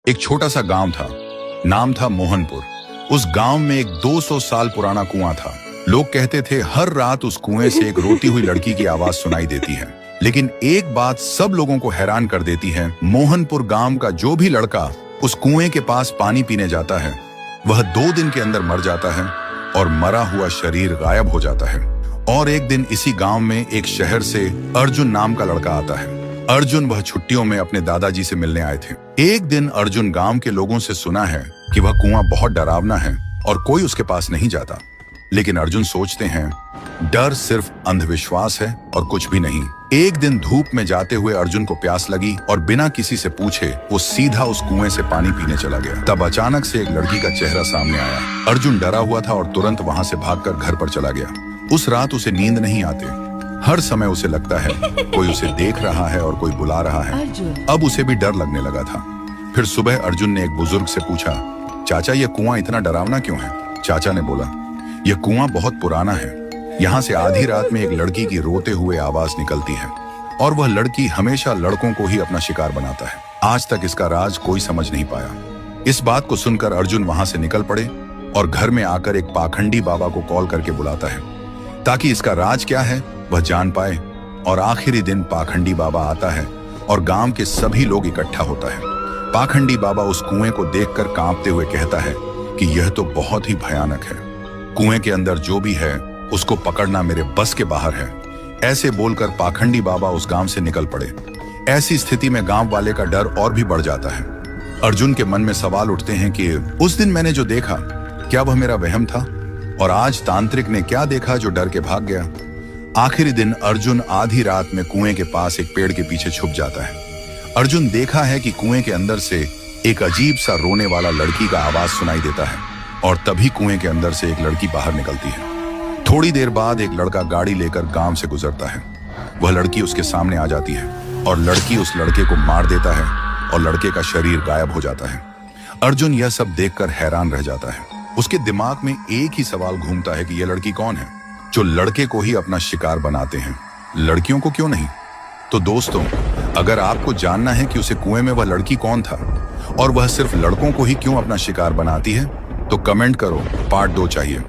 एक छोटा सा गांव था। नाम था मोहनपुर। उस गांव में एक 200 साल पुराना कुआं था। लोग कहते थे हर रात उस कुएं से एक रोती हुई लड़की की आवाज सुनाई देती है। लेकिन एक बात सब लोगों को हैरान कर देती है, मोहनपुर गांव का जो भी लड़का उस कुएं के पास पानी पीने जाता है वह 2 दिन के अंदर मर जाता है और मरा हुआ शरीर गायब हो जाता है। और एक दिन इसी गांव में एक शहर से अर्जुन नाम का लड़का आता है। अर्जुन वह छुट्टियों में अपने दादाजी से मिलने आए थे। एक दिन अर्जुन गांव के लोगों से सुना है कि वह कुआं बहुत डरावना है और कोई उसके पास नहीं जाता। लेकिन अर्जुन सोचते हैं डर सिर्फ अंधविश्वास है और कुछ भी नहीं। एक दिन धूप में जाते हुए अर्जुन को प्यास लगी और बिना किसी से पूछे वो सीधा उस कुएं से पानी पीने चला गया। तब अचानक से एक लड़की का चेहरा सामने आया। अर्जुन डरा हुआ था और तुरंत वहां से भागकर घर पर चला गया। उस रात उसे नींद नहीं आती। हर समय उसे लगता है कोई उसे देख रहा है और कोई बुला रहा है। अब उसे भी डर लगने लगा था। फिर सुबह अर्जुन ने एक बुजुर्ग से पूछा, चाचा ये कुआं इतना डरावना क्यों है? चाचा ने बोला, यह कुआं बहुत पुराना है। यहाँ से आधी रात में एक लड़की की रोते हुए आवाज निकलती है और वह लड़की हमेशा लड़कों को ही अपना शिकार बनाता है। आज तक इसका राज कोई समझ नहीं पाया। इस बात को सुनकर अर्जुन वहां से निकल पड़े और घर में आकर एक पाखंडी बाबा को कॉल करके बुलाता है ताकि इसका राज क्या है वह जान पाए। और आखिरी दिन पाखंडी बाबा आता है और गांव के सभी लोग इकट्ठा होता है। पाखंडी बाबा उस कुएं को देखकर कांपते हुए कहता है कि यह तो बहुत ही भयानक है। कुएं के अंदर जो भी है उसको पकड़ना मेरे बस के बाहर है। ऐसे बोलकर पाखंडी बाबा उस गांव से निकल पड़े। ऐसी स्थिति में गांव वाले का डर और भी बढ़ जाता है। अर्जुन के मन में सवाल उठते हैं कि उस दिन मैंने जो देखा क्या वह मेरा वहम था, और आज तांत्रिक ने क्या देखा जो डर के भाग गया। आखिरी दिन अर्जुन आधी रात में कुएं के पास एक पेड़ के पीछे छुप जाता है। अर्जुन देखा है कि कुएं के अंदर से एक अजीब सा रोने वाला लड़की का आवाज सुनाई देता है और तभी कुएं के अंदर से एक लड़की बाहर निकलती है। थोड़ी देर बाद एक लड़का गाड़ी लेकर गांव से गुजरता है। वह लड़की उसके सामने आ जाती है और लड़की उस लड़के को मार देता है और लड़के का शरीर गायब हो जाता है। अर्जुन यह सब देखकर हैरान रह जाता है। उसके दिमाग में एक ही सवाल घूमता है कि यह लड़की कौन है जो लड़के को ही अपना शिकार बनाते हैं, लड़कियों को क्यों नहीं? तो दोस्तों, अगर आपको जानना है कि उसे कुएं में वह लड़की कौन था और वह सिर्फ लड़कों को ही क्यों अपना शिकार बनाती है तो कमेंट करो, पार्ट 2 चाहिए।